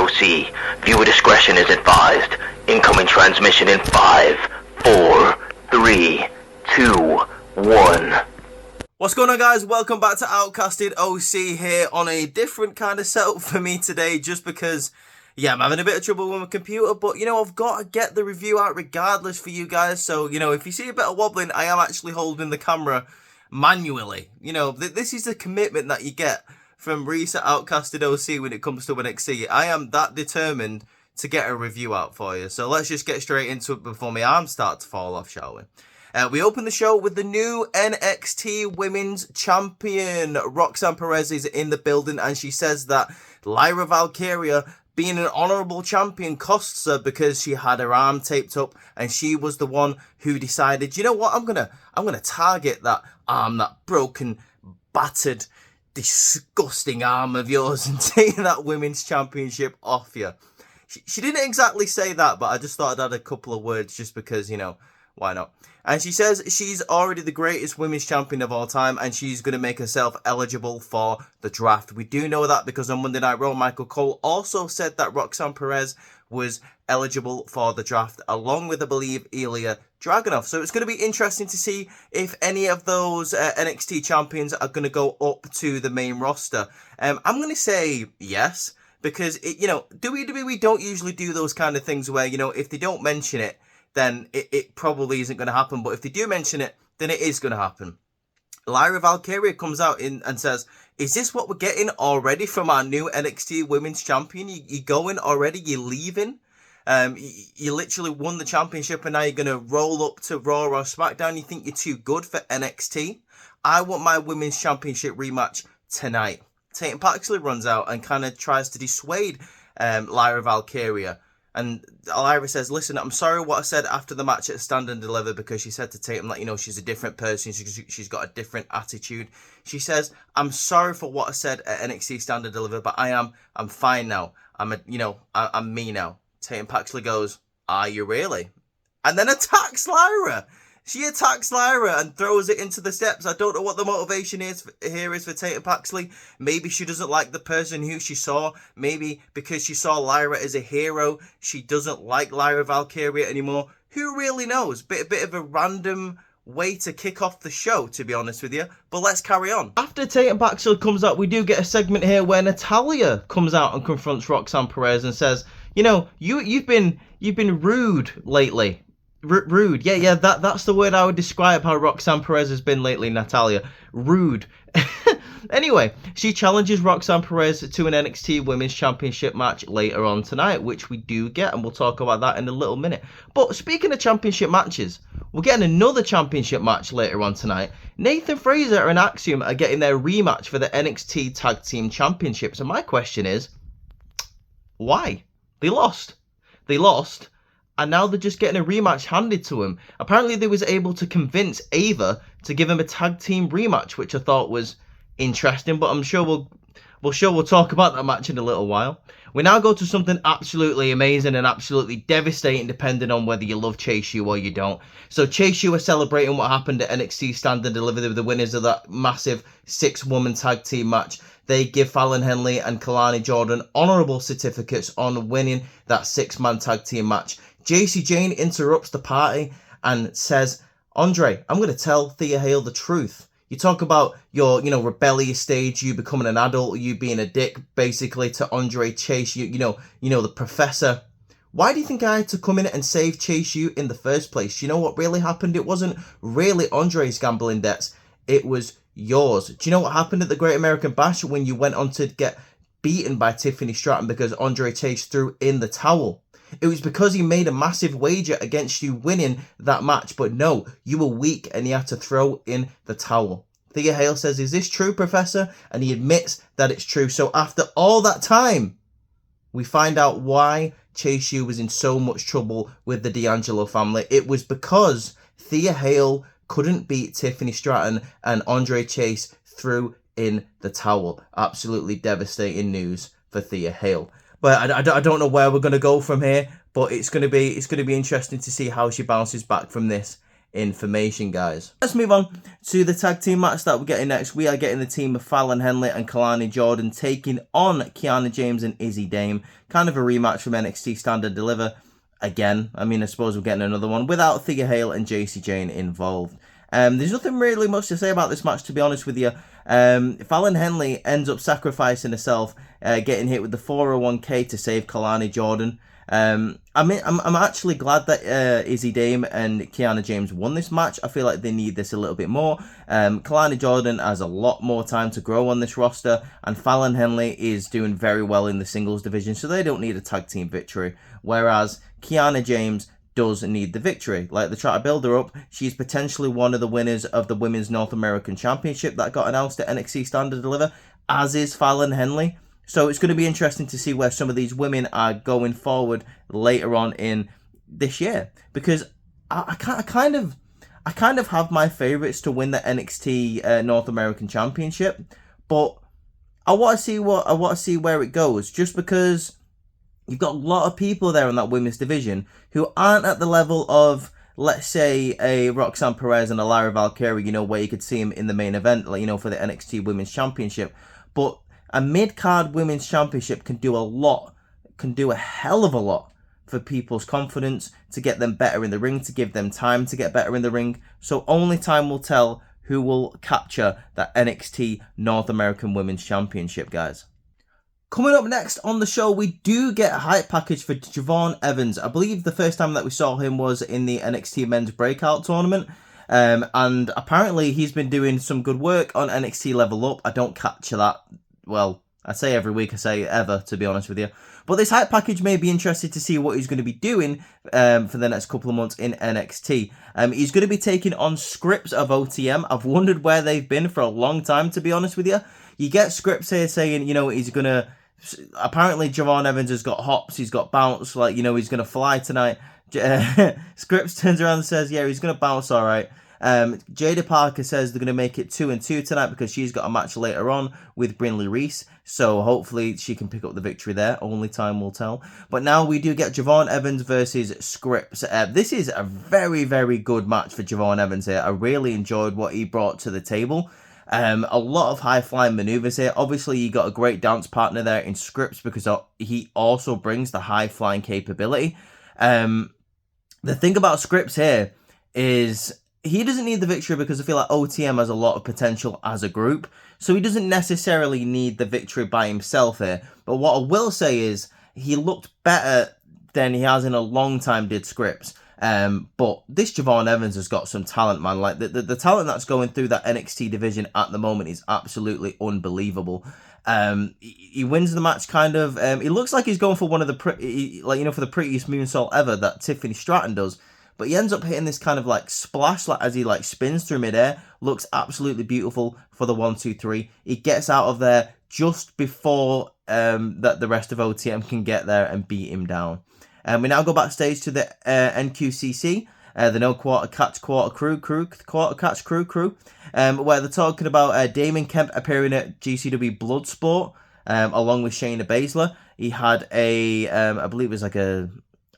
OC. Viewer discretion is advised. Incoming transmission in 5, 4, 3, 2, 1. What's going on, guys? Welcome back to Outcasted OC here on a different kind of setup for me today, just because, yeah, I'm having a bit of trouble with my computer, but, I've got to get the review out regardless for you guys. So, if you see a bit of wobbling, I am actually holding the camera manually. This is the commitment that you get from Reset Outcasted OC when it comes to NXT. I am that determined to get a review out for you. So let's just get straight into it before my arms start to fall off, shall we? We open the show with the new NXT Women's Champion. Roxanne Perez is in the building, and she says that Lyra Valkyria being an honourable champion costs her because she had her arm taped up, and she was the one who decided, you know what, I'm gonna target that arm, that broken, battered, disgusting arm of yours, and take that Women's Championship off you. She didn't exactly say that, but I just thought I'd add a couple of words just because, why not? And she says she's already the greatest women's champion of all time, and she's going to make herself eligible for the draft. We do know that because on Monday Night Raw, Michael Cole also said that Roxanne Perez was eligible for the draft, along with, I believe, Ilya Dragunov. So it's going to be interesting to see if any of those NXT champions are going to go up to the main roster. I'm going to say yes, because, WWE don't usually do those kind of things where, if they don't mention it, then it probably isn't going to happen. But if they do mention it, then it is going to happen. Lyra Valkyria comes out and says, is this what we're getting already from our new NXT Women's Champion? You going already? You leaving? You literally won the championship and now you're going to roll up to Raw or SmackDown? You think you're too good for NXT? I want my Women's Championship rematch tonight. Tatum Paxley runs out and kind of tries to dissuade Lyra Valkyria. And Lyra says, listen, I'm sorry what I said after the match at Stand and Deliver, because she said to Tatum that, she's a different person. She's got a different attitude. She says, I'm sorry for what I said at NXT Stand and Deliver, but I'm fine now. I'm me now. Tatum Paxley goes, are you really? And then attacks Lyra. She attacks Lyra and throws it into the steps. I don't know what the motivation is for Tatum Paxley. Maybe she doesn't like the person who she saw. Maybe because she saw Lyra as a hero, she doesn't like Lyra Valkyria anymore. Who really knows? Bit of a random way to kick off the show, to be honest with you. But let's carry on. After Tatum Paxley comes out, we do get a segment here where Natalya comes out and confronts Roxanne Perez and says, you've been rude lately. Rude. Yeah, that's the word I would describe how Roxanne Perez has been lately, Natalya. Rude. Anyway, she challenges Roxanne Perez to an NXT Women's Championship match later on tonight, which we do get, and we'll talk about that in a little minute. But speaking of championship matches, we're getting another championship match later on tonight. Nathan Fraser and Axiom are getting their rematch for the NXT Tag Team Championships, and my question is, why? They lost, and now they're just getting a rematch handed to him. Apparently they was able to convince Ava to give him a tag team rematch, which I thought was interesting, but I'm sure we'll talk about that match in a little while. We now go to something absolutely amazing and absolutely devastating, depending on whether you love Chase U or you don't. So Chase U are celebrating what happened at NXT Stand and Deliver. They were the winners of that massive 6-woman tag team match. They give Fallon Henley and Kalani Jordan honourable certificates on winning that 6-man tag team match. JC Jane interrupts the party and says, Andre, I'm going to tell Thea Hale the truth. You talk about your, rebellious stage, you becoming an adult, you being a dick, basically, to Andre Chase, you know, the professor. Why do you think I had to come in and save Chase U in the first place? You know what really happened? It wasn't really Andre's gambling debts. It was yours. Do you know what happened at the Great American Bash when you went on to get beaten by Tiffany Stratton because Andre Chase threw in the towel? It was because he made a massive wager against you winning that match. But no, you were weak and he had to throw in the towel. Thea Hale says, is this true, Professor? And he admits that it's true. So after all that time, we find out why Chase U was in so much trouble with the D'Angelo family. It was because Thea Hale couldn't beat Tiffany Stratton and Andre Chase threw in the towel. Absolutely devastating news for Thea Hale. But I don't know where we're going to go from here, but it's going to be interesting to see how she bounces back from this information, guys. Let's move on to the tag team match that we're getting next. We are getting the team of Fallon Henley and Kalani Jordan taking on Kiana James and Izzy Dame. Kind of a rematch from NXT Standard Deliver. Again, I mean, I suppose we're getting another one without Thea Hale and JC Jane involved. There's nothing really much to say about this match, to be honest with you. Fallon Henley ends up sacrificing herself, getting hit with the 401k to save Kalani Jordan. I'm actually glad that Izzy Dame and Kiana James won this match. I feel like they need this a little bit more. Kalani Jordan has a lot more time to grow on this roster, and Fallon Henley is doing very well in the singles division, so they don't need a tag team victory. Whereas Kiana James does need the victory. Like, they try to build her up. She's potentially one of the winners of the Women's North American Championship that got announced at NXT Standard Deliver, as is Fallon Henley. So it's going to be interesting to see where some of these women are going forward later on in this year, because I kind of have my favorites to win the NXT North American Championship, but I want to see where it goes, just because you've got a lot of people there in that women's division who aren't at the level of, let's say, a Roxanne Perez and a Lara Valkyrie, you know, where you could see them in the main event, like, you know, for the NXT Women's Championship. But a mid-card Women's Championship can do a lot, can do a hell of a lot for people's confidence, to get them better in the ring, to give them time to get better in the ring. So only time will tell who will capture that NXT North American Women's Championship, guys. Coming up next on the show, we do get a hype package for Javon Evans. I believe the first time that we saw him was in the NXT Men's Breakout Tournament. And apparently he's been doing some good work on NXT Level Up. I don't capture that. Well, I say every week, I say ever, to be honest with you. But this hype package may be interested to see what he's going to be doing for the next couple of months in NXT. He's going to be taking on Scripps of OTM. I've wondered where they've been for a long time, to be honest with you. You get Scripps here saying, you know, he's going to... Apparently, Javon Evans has got hops, he's got bounce, like, you know, he's going to fly tonight. Scripps turns around and says, yeah, he's going to bounce all right. Jada Parker says they're going to make it 2-2 tonight because she's got a match later on with Brinley Reese. So hopefully she can pick up the victory there. Only time will tell. But now we do get Javon Evans versus Scripps. This is a very, very good match for Javon Evans here. I really enjoyed what he brought to the table. A lot of high-flying maneuvers here. Obviously, you got a great dance partner there in Scripps because he also brings the high-flying capability. The thing about Scripps here is he doesn't need the victory because I feel like OTM has a lot of potential as a group. So he doesn't necessarily need the victory by himself here. But what I will say is he looked better than he has in a long time, did Scripps. But this Javon Evans has got some talent, man. Like the talent that's going through that NXT division at the moment is absolutely unbelievable. He wins the match kind of. He looks like he's going for one of the for the prettiest moonsault ever that Tiffany Stratton does. But he ends up hitting this kind of like splash, like as he like spins through midair. Looks absolutely beautiful for the 1-2-3. He gets out of there just before that the rest of OTM can get there and beat him down. We now go backstage to the NQCC, the No Quarter Catch Quarter Catch Crew, where they're talking about Damon Kemp appearing at GCW Bloodsport, along with Shayna Baszler. He had a, I believe it was like a,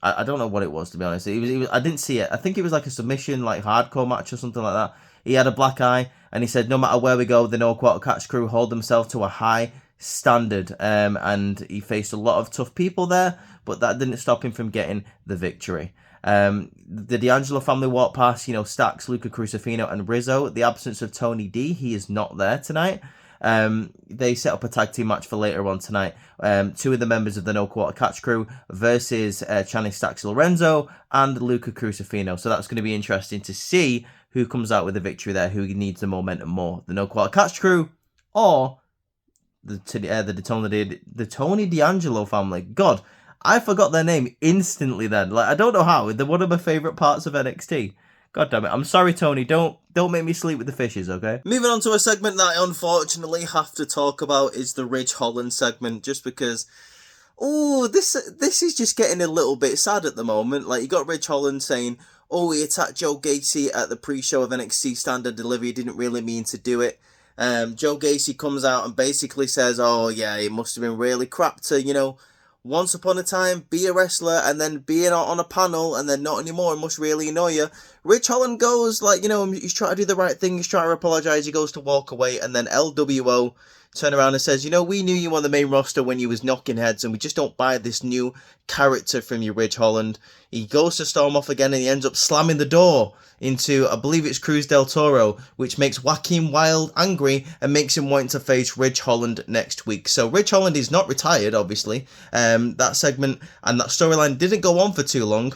I don't know what it was, to be honest. It was, I didn't see it. I think it was like a submission, like hardcore match or something like that. He had a black eye, and he said, no matter where we go, the No Quarter Catch Crew hold themselves to a high standard. And he faced a lot of tough people there, but that didn't stop him from getting the victory. The D'Angelo family walked past, you know, Stax, Luca Crucifino, and Rizzo. The absence of Tony D, he is not there tonight. They set up a tag team match for later on tonight. Two of the members of the No Quarter Catch Crew versus Channing Stax Lorenzo and Luca Crucifino. So that's going to be interesting to see who comes out with the victory there, who needs the momentum more. The No Quarter Catch Crew or the Tony D'Angelo family. God, I forgot their name instantly then. Like, I don't know how. They're one of my favourite parts of NXT. God damn it. I'm sorry, Tony. Don't make me sleep with the fishes, okay? Moving on to a segment that I unfortunately have to talk about is the Ridge Holland segment, just because, oh, this is just getting a little bit sad at the moment. Like, you got Ridge Holland saying, oh, he attacked Joe Gacy at the pre-show of NXT Standard Delivery. He didn't really mean to do it. Joe Gacy comes out and basically says, oh, yeah, it must have been really crap to, you know, once upon a time be a wrestler and then being on a panel and then not anymore, it must really annoy you. Rich Holland goes, like, you know, he's trying to do the right thing, he's trying to apologise, he goes to walk away, and then LWO turn around and says, you know, we knew you on the main roster when you was knocking heads, and we just don't buy this new character from you, Rich Holland. He goes to storm off again, and he ends up slamming the door into, I believe it's Cruz del Toro, which makes Joaquin Wilde angry and makes him want to face Rich Holland next week. So Rich Holland is not retired, obviously. That segment and that storyline didn't go on for too long,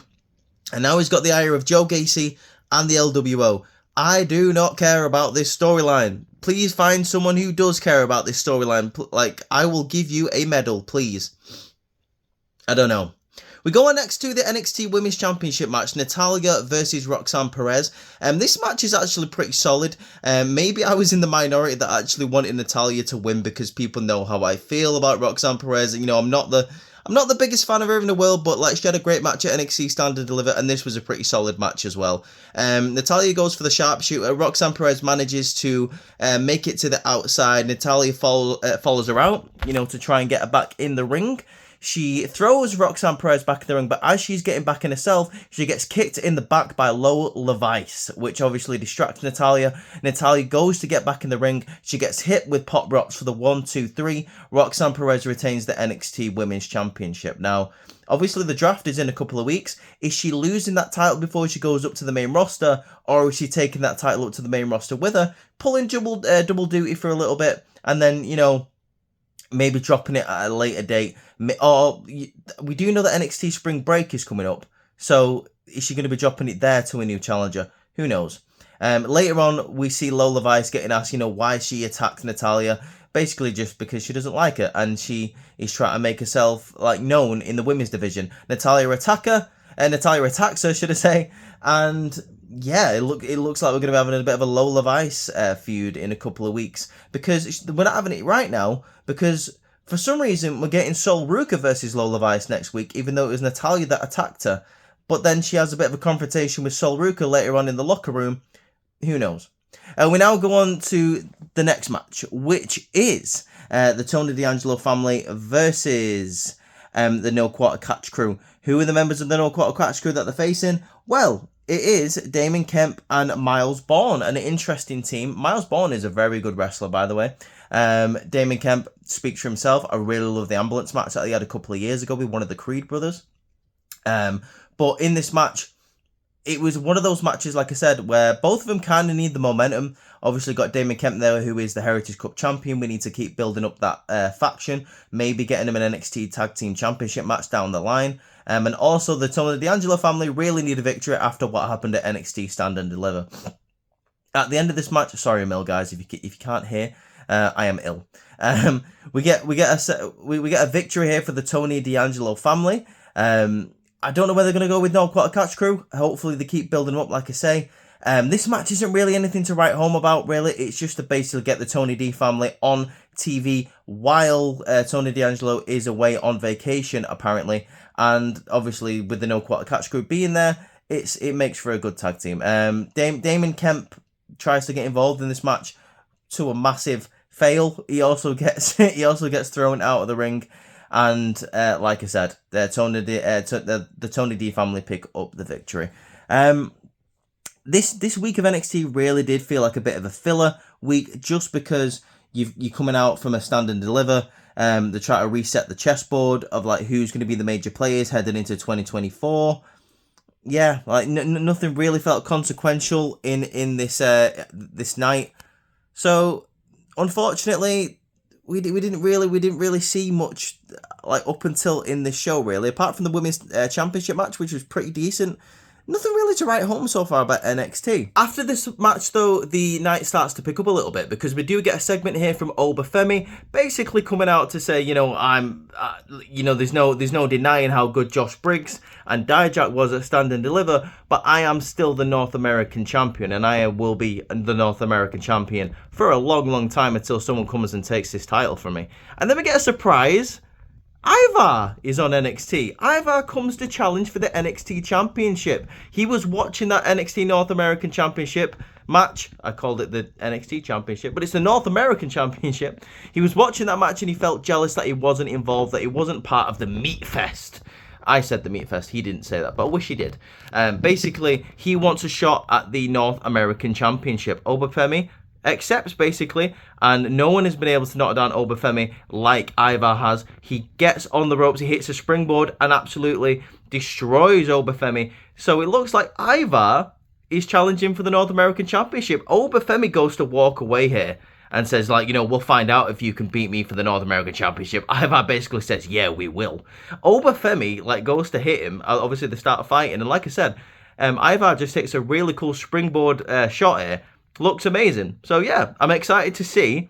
and now he's got the ire of Joe Gacy and the LWO. I do not care about this storyline. Please find someone who does care about this storyline. Like, I will give you a medal, please. I don't know. We go on next to the NXT Women's Championship match, Natalya versus Roxanne Perez. This match is actually pretty solid. Maybe I was in the minority that actually wanted Natalya to win because people know how I feel about Roxanne Perez. You know, I'm not the biggest fan of her in the world, but like, she had a great match at NXT Stand and Deliver, and this was a pretty solid match as well. Natalya goes for the sharpshooter. Roxanne Perez manages to make it to the outside. Natalya follows her out, you know, to try and get her back in the ring. She throws Roxanne Perez back in the ring, but as she's getting back in herself, she gets kicked in the back by Lola Levice, which obviously distracts Natalya. Natalya goes to get back in the ring. She gets hit with pop rocks for the 1, 2, 3. Roxanne Perez retains the NXT Women's Championship. Now, obviously the draft is in a couple of weeks. Is she losing that title before she goes up to the main roster, or is she taking that title up to the main roster with her, pulling double duty for a little bit, and then, you know, maybe dropping it at a later date? Or we do know that NXT Spring Break is coming up, so is she going to be dropping it there to a new challenger? Who knows? Later on, we see Lola Vice getting asked, you know, why she attacked Natalya. Basically just because she doesn't like her, and she is trying to make herself, like, known in the women's division. Natalya attacks her, should I say, and yeah, it looks like we're going to be having a bit of a Lola Vice feud in a couple of weeks, because we're not having it right now, because for some reason we're getting Sol Ruka versus Lola Vice next week, even though it was Natalya that attacked her. But then she has a bit of a confrontation with Sol Ruka later on in the locker room. Who knows? We now go on to the next match, which is the Tony D'Angelo family versus the No Quarter Catch crew. Who are the members of the No Quarter Catch crew that they're facing? Well, it is Damon Kemp and Miles Bourne, an interesting team. Miles Bourne is a very good wrestler, by the way. Damon Kemp speaks for himself. I really love the ambulance match that he had a couple of years ago with one of the Creed brothers. But in this match, it was one of those matches, like I said, where both of them kind of need the momentum. Obviously got Damon Kemp there, who is the Heritage Cup champion. We need to keep building up that faction, maybe getting him an NXT Tag Team Championship match down the line. And also the Tony D'Angelo family really need a victory after what happened at NXT Stand and Deliver. At the end of this match, sorry, Mel, guys, if you can't hear, I am ill. We get a victory here for the Tony D'Angelo family. I don't know whether they're going to go with No Quarter Catch crew. Hopefully they keep building them up, like I say. This match isn't really anything to write home about, really. It's just to basically get the Tony D family on TV while Tony D'Angelo is away on vacation, apparently. And obviously, with the No Quarter Catch crew being there, it makes for a good tag team. Damon Kemp tries to get involved in this match to a massive fail. He also gets thrown out of the ring. And like I said, the Tony D family pick up the victory. This week of NXT really did feel like a bit of a filler week, just because you're coming out from a Stand and Deliver. They try to reset the chessboard of like who's going to be the major players heading into 2024. Yeah, like nothing really felt consequential in this night. So unfortunately, we didn't really see much like up until in this show, really, apart from the women's championship match, which was pretty decent. Nothing really to write home so far about NXT. After this match, though, the night starts to pick up a little bit, because we do get a segment here from Obafemi, basically coming out to say, you know, there's no denying how good Josh Briggs and Dijak was at Stand and Deliver, but I am still the North American champion, and I will be the North American champion for a long, long time until someone comes and takes this title from me. And then we get a surprise. Ivar is on NXT. Ivar comes to challenge for the NXT Championship. He was watching that NXT North American Championship match. I called it the NXT Championship, but it's the North American Championship. He was watching that match and he felt jealous that he wasn't involved, that he wasn't part of the Meat Fest. I said the Meat Fest, he didn't say that, but I wish he did. Basically, he wants a shot at the North American Championship. Obafemi accepts, basically, and no one has been able to knock down Obafemi like Ivar has. He gets on the ropes, he hits a springboard, and absolutely destroys Obafemi. So it looks like Ivar is challenging for the North American Championship. Obafemi goes to walk away here and says, like, we'll find out if you can beat me for the North American Championship. Ivar basically says, yeah, we will. Obafemi, goes to hit him. Obviously, they start fighting, and like I said, Ivar just hits a really cool springboard shot here. Looks amazing. So yeah, I'm excited to see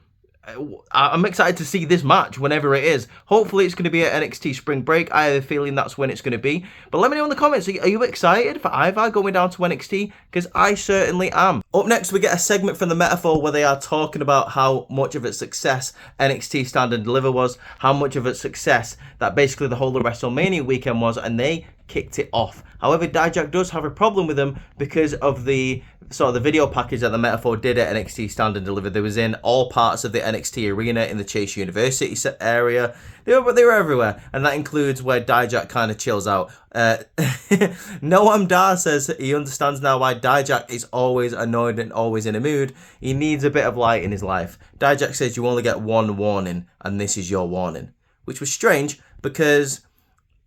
this match whenever it is. Hopefully it's going to be at NXT Spring Break. I have a feeling that's when it's going to be. But let me know in the comments, are you excited for Ivar going down to NXT? Because I certainly am. Up next, we get a segment from the Metaphor where they are talking about how much of its success NXT Stand and Deliver was, how much of its success that basically the whole of WrestleMania weekend was, and they kicked it off. However, Dijak does have a problem with them because of the video package that the Metaphor did at NXT Stand and Deliver. They was in all parts of the NXT arena in the Chase University area. They were everywhere, and that includes where Dijak kind of chills out. Noam Dar says he understands now why Dijak is always annoyed and always in a mood. He needs a bit of light in his life. Dijak says you only get one warning, and this is your warning. Which was strange, because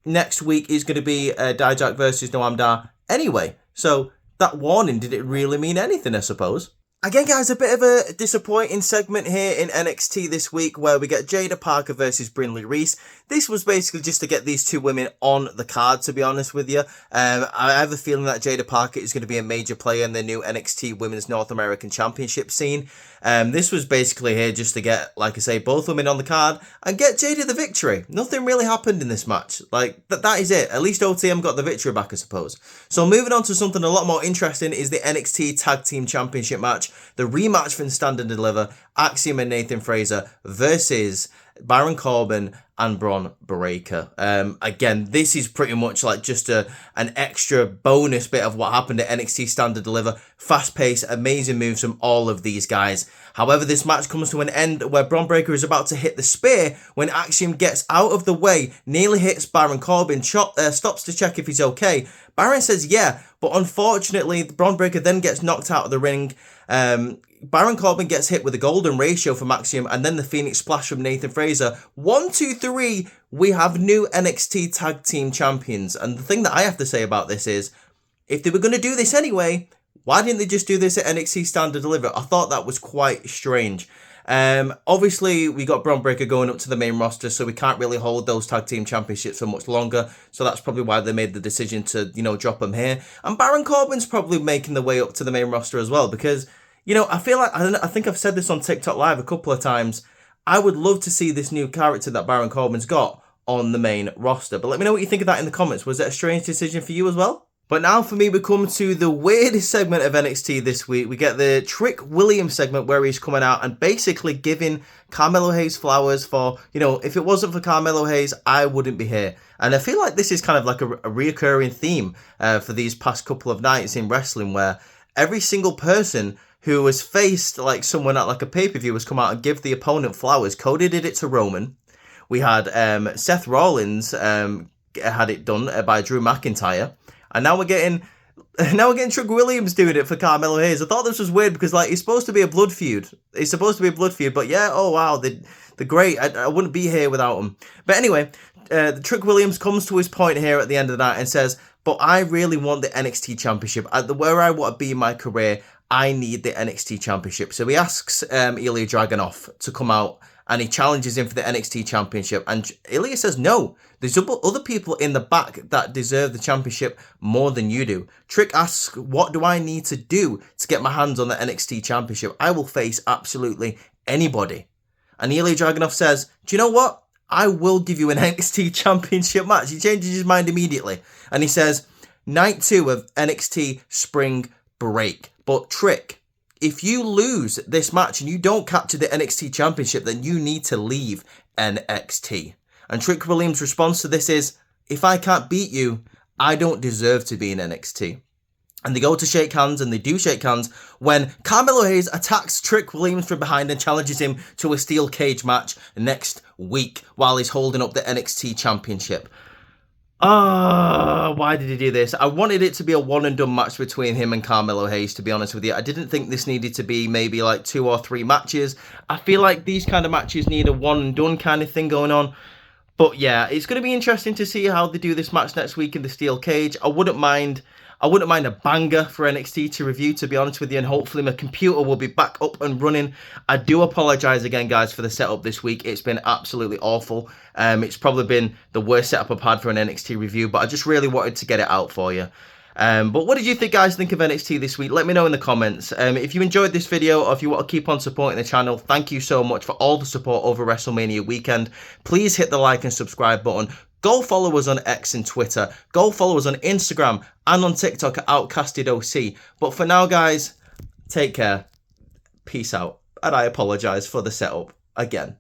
next week is going to be Dijak versus Noam Dar anyway. So that warning, did it really mean anything, I suppose? Again, guys, a bit of a disappointing segment here in NXT this week where we get Jada Parker versus Brinley Reese. This was basically just to get these two women on the card, to be honest with you. I have a feeling that Jada Parker is going to be a major player in the new NXT Women's North American Championship scene. This was basically here just to get, like I say, both women on the card and get Jada the victory. Nothing really happened in this match. That is it. At least OTM got the victory back, I suppose. So moving on to something a lot more interesting is the NXT Tag Team Championship match. The rematch from Stand and Deliver, Axiom and Nathan Fraser versus Baron Corbin and Bron Breakker. Again, this is pretty much like just an extra bonus bit of what happened at NXT Stand and Deliver. Fast-paced, amazing moves from all of these guys. However, this match comes to an end where Bron Breakker is about to hit the spear when Axiom gets out of the way, nearly hits Baron Corbin, stops to check if he's okay. Baron says yeah, but unfortunately, Bron Breakker then gets knocked out of the ring. Baron Corbin gets hit with a golden ratio from Axiom and then the Phoenix Splash from Nathan Fraser. 1, 2, 3, we have new NXT Tag Team Champions. And the thing that I have to say about this is, if they were going to do this anyway, why didn't they just do this at NXT Stand and Deliver? I thought that was quite strange. Obviously, we got Bron Breakker going up to the main roster, so we can't really hold those tag team championships for much longer. So that's probably why they made the decision to, drop them here. And Baron Corbin's probably making the way up to the main roster as well, because, I feel like, I think I've said this on TikTok Live a couple of times. I would love to see this new character that Baron Corbin's got on the main roster. But let me know what you think of that in the comments. Was it a strange decision for you as well? But now for me, we come to the weirdest segment of NXT this week. We get the Trick Williams segment where he's coming out and basically giving Carmelo Hayes flowers for, if it wasn't for Carmelo Hayes, I wouldn't be here. And I feel like this is kind of like a reoccurring theme for these past couple of nights in wrestling, where every single person who has faced like someone at like a pay-per-view has come out and give the opponent flowers. Cody did it to Roman. We had Seth Rollins had it done by Drew McIntyre. And now we're getting Trick Williams doing it for Carmelo Hayes. I thought this was weird because it's supposed to be a blood feud. It's supposed to be a blood feud, but yeah, oh wow, they're great. I wouldn't be here without them. But anyway, Trick Williams comes to his point here at the end of the night and says, "But I really want the NXT Championship. Where I want to be in my career, I need the NXT Championship." So he asks Ilya Dragunov to come out and he challenges him for the NXT Championship. And Ilya says, no, there's other people in the back that deserve the championship more than you do. Trick asks, what do I need to do to get my hands on the NXT Championship? I will face absolutely anybody. And Ilya Dragunov says, do you know what? I will give you an NXT Championship match. He changes his mind immediately. And he says, night 2 of NXT Spring Break. But Trick, if you lose this match and you don't capture the NXT Championship, then you need to leave NXT. And Trick Williams' response to this is, if I can't beat you, I don't deserve to be in NXT. and they go to shake hands, and they do shake hands, when Carmelo Hayes attacks Trick Williams from behind and challenges him to a steel cage match next week while he's holding up the NXT Championship. Why did he do this? I wanted it to be a one and done match between him and Carmelo Hayes, to be honest with you. I didn't think this needed to be maybe like 2 or 3 matches. I feel like these kind of matches need a one and done kind of thing going on. But yeah, it's going to be interesting to see how they do this match next week in the steel cage. I wouldn't mind a banger for NXT to review, to be honest with you, and hopefully my computer will be back up and running. I do apologise again, guys, for the setup this week. It's been absolutely awful. It's probably been the worst setup I've had for an NXT review, but I just really wanted to get it out for you. But what did you guys think of NXT this week? Let me know in the comments. If you enjoyed this video, or if you want to keep on supporting the channel, thank you so much for all the support over WrestleMania weekend. Please hit the like and subscribe button. Go follow us on X and Twitter. Go follow us on Instagram and on TikTok at Outcasted OC. But for now, guys, take care. Peace out. And I apologise for the setup again.